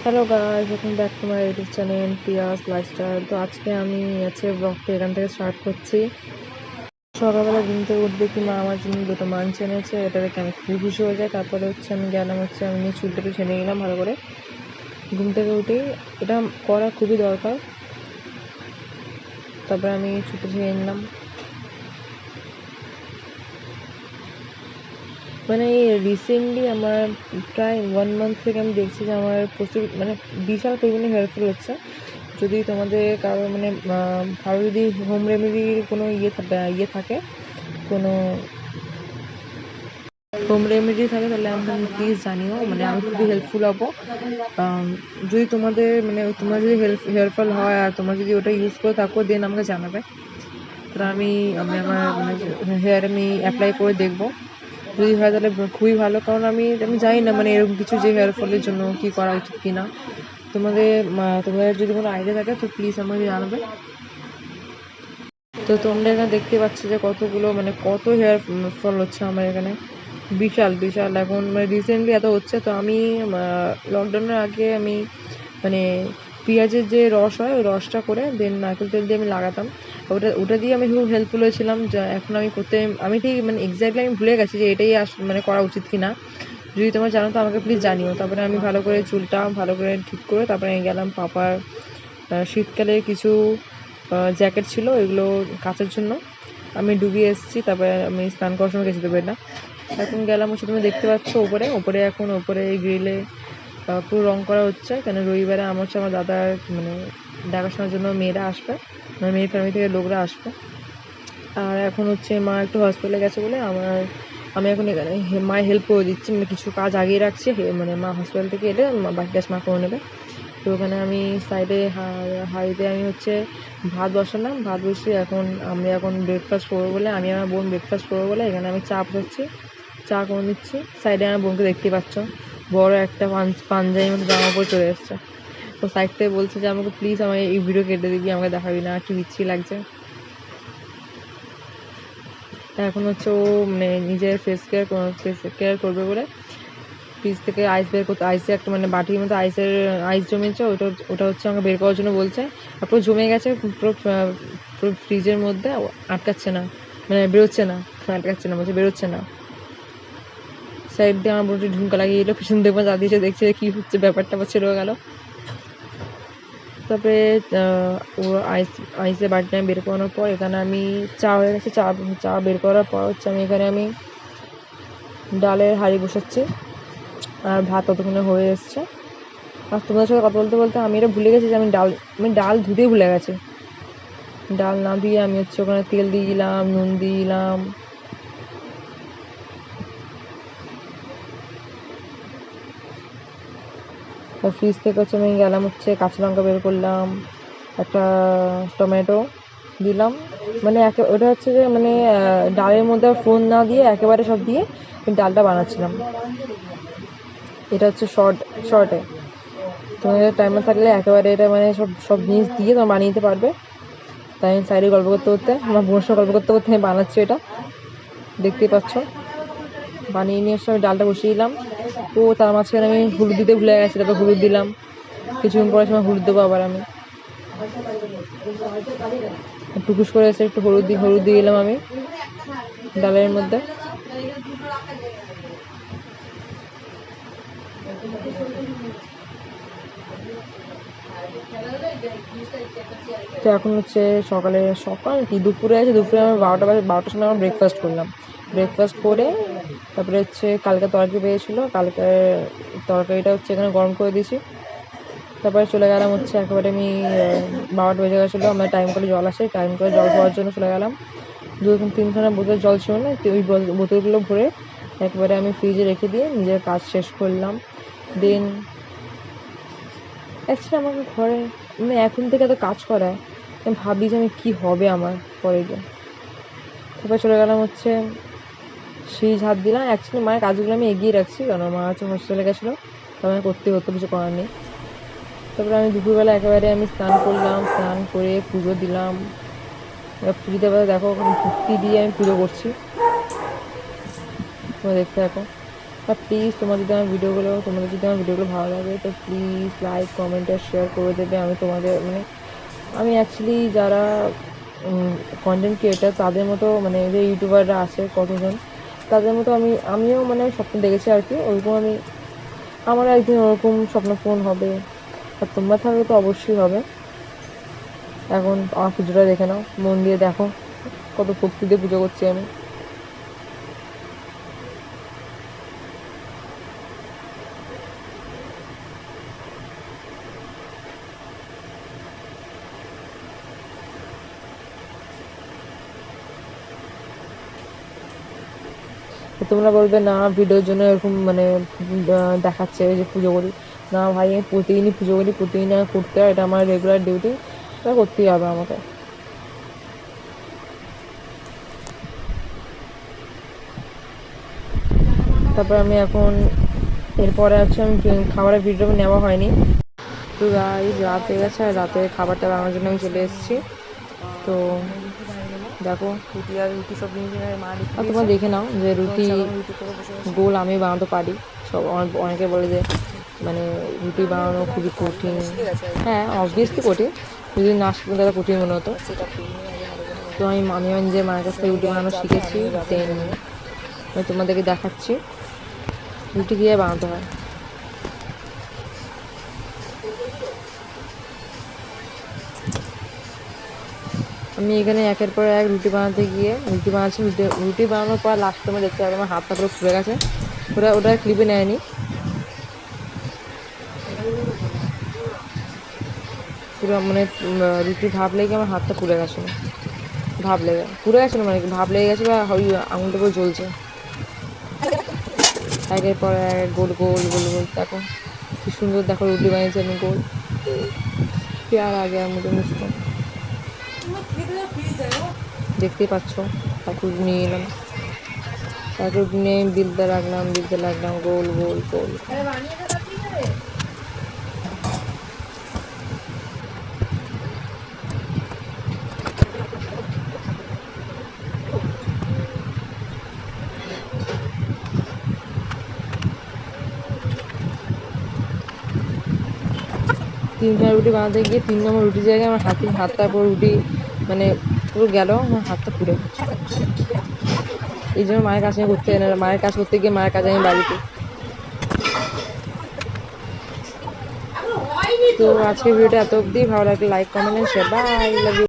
Hello guys, welcome back to my YouTube channel Piyas lifestyle. তো আজকে আমি ব্লগটা এখান থেকে স্টার্ট করছি। সকালবেলা ঘুম থেকে উঠে দেখি মা আমার জন্য দুটো মাছ এনেছে, এটা দেখে আমি খুবই খুশি হয়ে যাই। তারপরে আমি গেলাম আমি চুলটা একটু ছেড়ে নিলাম ভালো করে। ঘুম থেকে উঠেই এটা করা খুবই দরকার। তারপরে আমি চুলটা ছেড়ে নিলাম। মানে রিসেন্টলি আমার প্রায় 1 মান্থ থেকে আমি দেখছি যে আমার প্রচুর বিশাল পরিমাণে হেল্পফুল হচ্ছে। যদি তোমাদের কারো কারো যদি হোম রেমেডির কোনো ইয়ে থাকে, কোনো হোম রেমেডি থাকে, তাহলে আমাকে প্লিজ জানিও। আমি খুবই হেল্পফুল হবো। যদি তোমার যদি হেল্পফুল হয় আর তোমার যদি ওটা ইউজ করে থাকো, দেন আমাকে জানাবে। তাহলে আমি আমি আমার হেয়ার আমি অ্যাপ্লাই করে দেখবো। যদি হয় তাহলে খুবই ভালো, কারণ আমি আমি জানি না এরকম কিছু যে হেয়ার ফলের জন্য কী করা উচিত কি না। তোমাদের যদি কোনো আইডিয়া থাকে তো প্লিজ আমাকে জানাবে। তো তোমরা এখানে দেখতে পাচ্ছ যে কতগুলো কত হেয়ার ফল হচ্ছে আমার এখানে। বিশাল বিশাল এখন রিসেন্টলি এত হচ্ছে। তো আমি লকডাউনের আগে আমি পেঁয়াজের যে রস হয় ওই রসটা করে দেন নারকেল তেল দিয়ে আমি লাগাতাম। ওটা দিয়ে আমি খুব হেল্পফুল হয়েছিলাম। যা এখন আমি করতে আমি ঠিক এক্স্যাক্টলি আমি ভুলে গেছি যে এটাই করা উচিত কি না। যদি তোমরা জানো তো আমাকে প্লিজ জানিও। তারপরে আমি ভালো করে চুলটা ভালো করে ঠিক করে তারপরে আমি গেলাম পাপার শীতকালে কিছু জ্যাকেট ছিল, এগুলো কাচার জন্য আমি ডুবিয়ে এসেছি। তারপরে আমি স্নান করার সময় গেছি দেবে না। এখন গেলাম তুমি দেখতে পাচ্ছ ওপরে গ্রিলে পুরো রং করা হচ্ছে। কেন রবিবারে আমার দাদার দেখাশোনার জন্য মেয়েরা আসবে, মেয়ের ফ্যামিলি থেকে লোকরা আসবে। আর এখন মা একটু হসপিটালে গেছে বলে আমি এখন এখানে মায়ের হেল্প করে দিচ্ছি। কিছু কাজ আগিয়ে রাখছি, মা হসপিটাল থেকে এলে বাকি কাজ মা করে নেবে। তো ওখানে আমি সাইডে হাঁড়িতে আমি ভাত বসালাম। ভাত বসিয়ে আমি এখন ব্রেকফাস্ট করবো বলে, আমি আমার বোন ব্রেকফাস্ট করবো বলে এখানে আমি চা বসাচ্ছি, চা করে নিচ্ছি। সাইডে আমার বোনকে দেখতে পাচ্ছ, বড় একটা পাঞ্জাবির মতো জামা পরে চলে এসছে। তো সাইড থেকে বলছে যে আমাকে প্লিজ আমার এই ভিডিও কেটে দিবি, আমাকে দেখাবি না, কি বিচ্ছি লাগছে। এখন ও নিজের ফেস কেয়ার করবে বলে ফ্রিজ থেকে আইস বের করতে, আইসে একটা বাটির মতো আইস জমেছে, ওটা আমাকে বের করার জন্য বলছে। তারপর জমে গেছে পুরো পুরো ফ্রিজের মধ্যে, আটকাচ্ছে না, বেরোচ্ছে না, বলছে বেরোচ্ছে না। সাইড দিয়ে আমার বোনটি ঢুমকা লাগিয়ে এলো, পিছন দেখবো যা দিয়েছে, দেখছে কী হচ্ছে ব্যাপারটা, আবার ছেড়ে গেল। তারপরে ও আইসে বাটিটা আমি বের করানোর পর এখানে আমি চা হয়ে গেছে। চা বের করার পর আমি এখানে ডালের হাঁড়ি বসাচ্ছি, আর ভাত ততক্ষণে হয়ে এসছে। আর তোমাদের সাথে কথা বলতে বলতে আমি এটা ভুলে গেছি যে আমি ডাল ধুতেই ভুলে গেছি। ডাল না দিয়ে আমি ওখানে তেল দিয়ে দিলাম, নুন দিয়ে দিলাম। ফ্রিজ থেকে আমি গেলাম কাঁচা লঙ্কা বের করলাম, একটা টমেটো দিলাম। ওটা যে ডালের মধ্যে ফোড়ন না দিয়ে একেবারে সব দিয়ে ডালটা বানাচ্ছিলাম। এটা শর্টে তোমাদের টাইমার থাকলে একেবারে এটা সব জিনিস দিয়ে তোমরা বানিয়ে নিতে পারবে। তাই আমি সাইডে গল্প করতে করতে, আমার বোনের সাথে গল্প করতে করতে আমি বানাচ্ছি। এটা দেখতেই পাচ্ছ। বানিয়ে নিয়ে এসে আমি ডালটা বসিয়ে দিলাম। তো তার মাঝখানে আমি হলুদ দিতে ভুলে গেছি, তারপর হলুদ দিলাম। কিছুক্ষণ পরে সময় হলুদ দেবো আবার আমি টুকুস করে এসে একটু হলুদ দিয়ে দিলাম আমি ডালের মধ্যে। তো এখন সকাল কি দুপুরে আমার 12টার সময় আমার ব্রেকফাস্ট করলাম। ব্রেকফাস্ট করে তারপরে কালকে তরকারি পেয়েছিলো, কালকে তরকারিটা এখানে গরম করে দিয়েছি। তারপরে চলে গেলাম একেবারে আমি 12টা বেজে গেছিলো। আমার টাইম করে জল আসে, টাইম করে জল খাওয়ার জন্য চলে গেলাম। 2-3খানা বোতল জল ছিল না, ওই বোতলগুলো ভরে একবারে আমি ফ্রিজে রেখে দিয়ে নিজের কাজ শেষ করলাম। দেন অ্যাকচুয়ালি আমাকে ঘরে এখন থেকে এত কাজ করায়, আমি ভাবি যে আমি কী হবে আমার পরে গিয়ে। তারপরে চলে গেলাম সেই ঝাঁপ দিলাম। অ্যাকচুয়ালি মায়ের কাজগুলো আমি এগিয়ে রাখছি, কারণ মা হসপিটালে গেছিলো, তো আমাকে করতে হতো, কিছু করার নেই। তারপরে আমি দুপুরবেলা একেবারে আমি স্নান করলাম, স্নান করে পুজো দিলাম। এবার পুজো দেওয়া দেখো ভক্তি দিয়ে আমি পুজো করছি, তোমরা দেখতে থাকো। প্লিজ তোমাদের যদি আমার ভিডিওগুলো ভালো লাগে তো প্লিজ লাইক কমেন্ট আর শেয়ার করে দেবে। আমি তোমাদের মানে আমি অ্যাকচুয়ালি যারা কন্টেন্ট ক্রিয়েটার তাদের মতো মানে যে ইউটিউবাররা আছে কতজন তাদের মতো আমিও মানে স্বপ্ন দেখেছি আর কি, ওরকম আমারও একদিন ওরকম স্বপ্ন পূরণ হবে। আর তোমরা থাকলে তো অবশ্যই হবে। এখন আমার পুজোটা দেখে নাও, মন দিয়ে দেখো কত ভক্তি দিয়ে পুজো করছি আমি। তোমরা বলবে না ভিডিওর জন্য এরকম মানে দেখাচ্ছে যে পুজো করি। না ভাই, আমি প্রতিদিনই পুজো করি, প্রতিদিন করতে হয়, এটা আমার রেগুলার ডিউটি, এটা করতেই হবে আমাকে। তারপর আমি এখন এরপরে আছে আমি খাবারের ভিডিও নেওয়া হয়নি। তো গাইস রাত হয়ে গেছে আর রাতে খাবারটা বানানোর জন্য আমি চলে এসেছি। তো দেখো রুটি আর রুটি সব আর তোমরা দেখে নাও যে রুটি গোল আমি বানাতে পারি। সব অনেকে বলে যে মানে রুটি বানানো খুবই কঠিন। হ্যাঁ অবভিয়াসলি কঠিন, যদি না শিখুন তাহলে কঠিন মনে হতো। তো আমি নিজের মায়ের কাছ থেকে রুটি বানানো শিখেছি, দেন আমি তোমাদেরকে দেখাচ্ছি রুটি কীভাবে বানাতে হয়। আমি এখানে একের পর এক রুটি বানাচ্ছি। রুটি বানানোর পর লাস্টে আমি দেখতে পাবো আমার হাতটা পুরো ফুলে গেছে। ওটা ক্লিপে নেয়নি। পুরো মানে রুটি ভাপ লেগে আমার হাতটা পুড়ে গেছিলো। পুড়ে গেছিলো মানে ভাপ লেগে গেছে বা ওই আঙুলটা পুরো জ্বলছে। একের পর এক গোল গোল গোল গোল দেখো কি সুন্দর, দেখো রুটি বানিয়েছি আমি গোল। প্যার আগে মুঝে মুঝকো দেখতেই পাচ্ছ। তারপর নিয়ে এলাম, তারপর নিয়ে বিলতে লাগলাম গোল গোল গোল। তিনটা রুটি বানাতে গিয়ে 3 নম্বর রুটির জায়গায় আমার হাতটার পর রুটি মানে পুরো গেল, আমার হাতটা পুড়ে। এই জন্য মায়ের কাজ করতে গিয়ে মায়ের কাজ আমি বাড়িতে। তো আজকের ভিডিওটা এত অবধি, ভালো লাগলে like comment share, bye, love you.